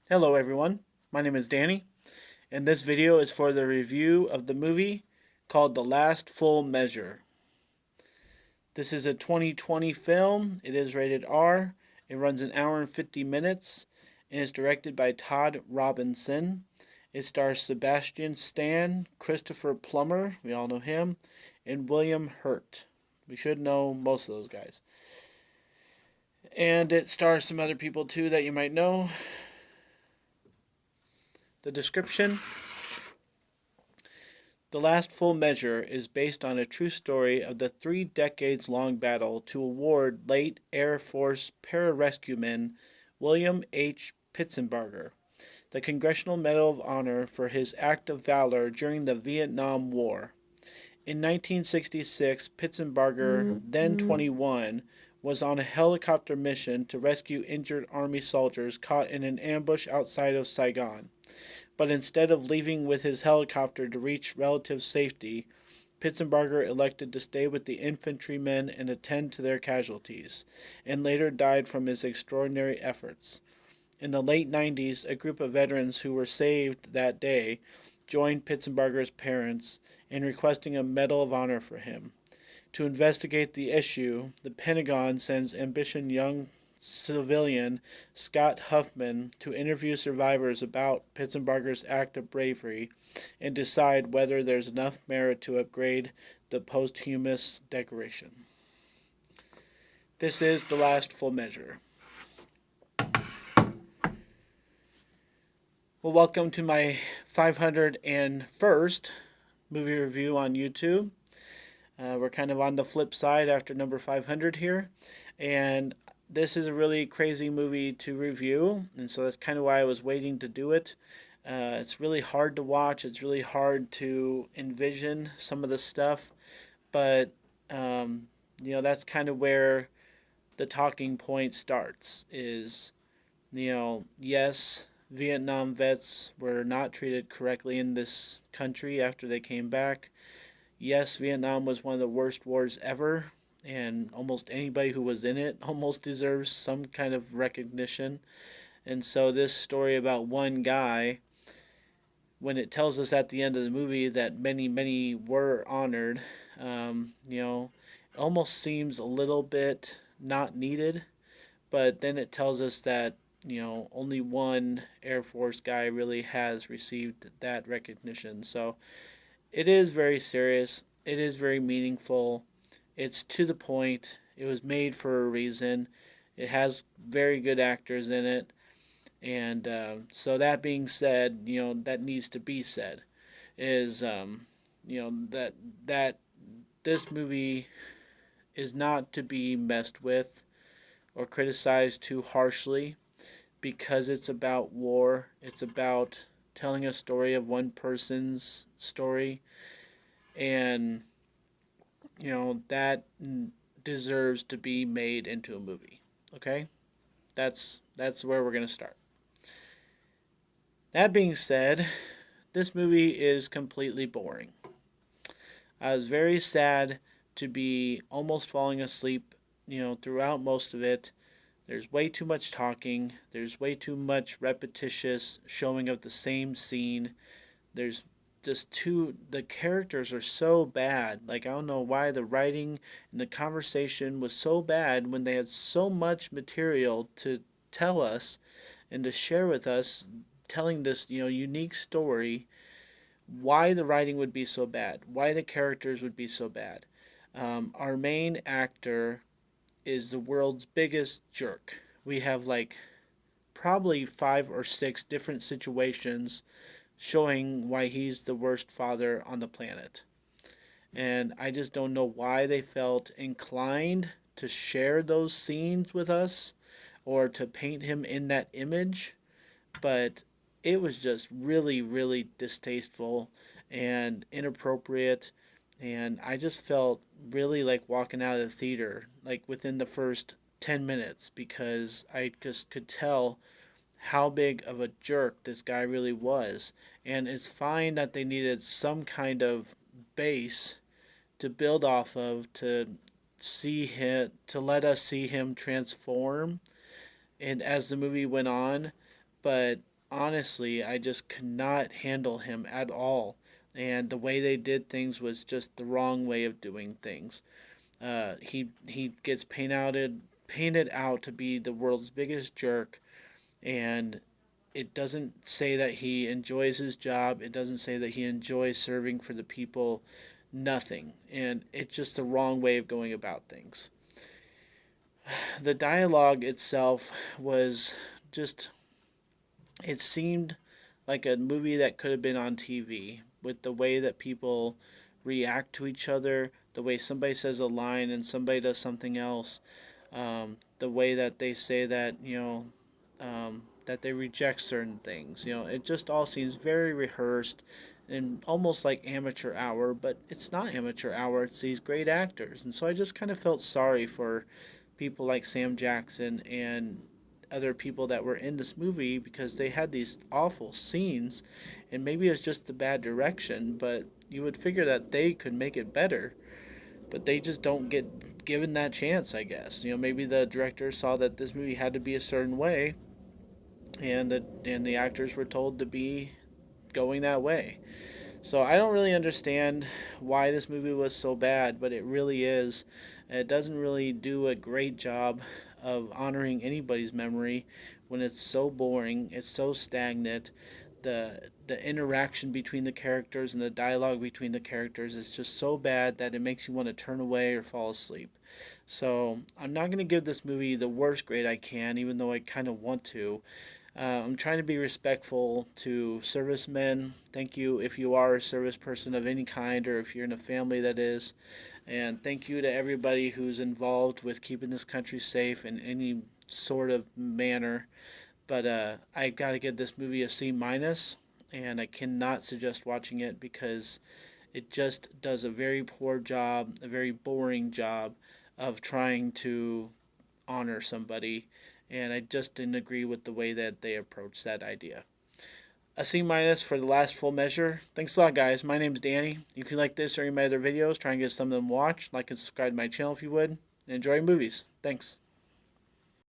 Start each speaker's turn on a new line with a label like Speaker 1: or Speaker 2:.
Speaker 1: Hello everyone, my name is Danny, and this video is for the review of the movie called The Last Full Measure. This is a 2020 film, it is rated R, it runs an hour and 50 minutes, and is directed by Todd Robinson. It stars Sebastian Stan, Christopher Plummer, we all know him, and William Hurt. We should know most of those guys. And it stars some other people too that you might know. The description: The Last Full Measure is based on a true story of the 3 decades-long battle to award late Air Force pararescueman William H. Pitsenbarger the Congressional Medal of Honor for his act of valor during the Vietnam War. In 1966, Pitsenbarger, then 21, was on a helicopter mission to rescue injured Army soldiers caught in an ambush outside of Saigon. But instead of leaving with his helicopter to reach relative safety, Pitsenbarger elected to stay with the infantrymen and attend to their casualties, and later died from his extraordinary efforts. In the late 90s, a group of veterans who were saved that day joined Pitsenbarger's parents in requesting a Medal of Honor for him. To investigate the issue, the Pentagon sends ambitious young civilian Scott Huffman to interview survivors about Pitsenbarger's act of bravery and decide whether there's enough merit to upgrade the posthumous decoration. This is The Last Full Measure. Well, welcome to my 501st movie review on YouTube. We're kind of on the flip side after number 500 here, and this is a really crazy movie to review, and so that's kind of why I was waiting to do it. It's really hard to watch. It's really hard to envision some of the stuff, but that's kind of where the talking point starts. Yes, Vietnam vets were not treated correctly in this country after they came back. Yes, Vietnam was one of the worst wars ever, and almost anybody who was in it almost deserves some kind of recognition. And so, this story about one guy, when it tells us at the end of the movie that many, many were honored, it almost seems a little bit not needed. But then it tells us that only one Air Force guy really has received that recognition. So it is very serious. It is very meaningful. It's to the point. It was made for a reason. It has very good actors in it. And so that being said, that needs to be said. Is that this movie is not to be messed with or criticized too harshly, because it's about war. It's about telling a story of one person's story, and that deserves to be made into a movie. Okay, that's where we're gonna start. That being said, this movie is completely boring. I was very sad to be almost falling asleep, throughout most of it. There's way too much talking. There's way too much repetitious showing of the same scene. There's the characters are so bad. Like, I don't know why the writing and the conversation was so bad when they had so much material to tell us and to share with us, telling this, unique story. Why the writing would be so bad, why the characters would be so bad. Our main actor is the world's biggest jerk. We have like probably 5 or 6 different situations showing why he's the worst father on the planet. And I just don't know why they felt inclined to share those scenes with us or to paint him in that image. But it was just really, really distasteful and inappropriate. And I just felt really like walking out of the theater, like within the first 10 minutes, because I just could tell how big of a jerk this guy really was. And it's fine that they needed some kind of base to build off of, to let us see him transform and as the movie went on. But honestly, I just could not handle him at all. And the way they did things was just the wrong way of doing things. He gets painted out to be the world's biggest jerk, and it doesn't say that he enjoys his job. It doesn't say that he enjoys serving for the people. Nothing, and it's just the wrong way of going about things. The dialogue itself was just, it seemed like a movie that could have been on TV, with the way that people react to each other, the way somebody says a line and somebody does something else, the way that they say that, that they reject certain things. It just all seems very rehearsed and almost like amateur hour, but it's not amateur hour. It's these great actors, and so I just kind of felt sorry for people like Sam Jackson and other people that were in this movie, because they had these awful scenes, and maybe it was just the bad direction, but you would figure that they could make it better, but they just don't get given that chance, I guess. Maybe the director saw that this movie had to be a certain way, and the actors were told to be going that way. So I don't really understand why this movie was so bad, but it really is. It doesn't really do a great job of honoring anybody's memory when it's so boring, it's so stagnant. The interaction between the characters and the dialogue between the characters is just so bad that it makes you want to turn away or fall asleep. So I'm not going to give this movie the worst grade I can, even though I kind of want to. I'm trying to be respectful to servicemen. Thank you if you are a service person of any kind, or if you're in a family that is. And thank you to everybody who's involved with keeping this country safe in any sort of manner. But I got to give this movie a C minus, and I cannot suggest watching it because it just does a very poor job, a very boring job of trying to honor somebody, and I just didn't agree with the way that they approached that idea. A C minus for the last full measure. Thanks a lot, guys. My name's Danny. You can like this or any of my other videos. Try and get some of them watched. Like and subscribe to my channel if you would. Enjoy movies. Thanks.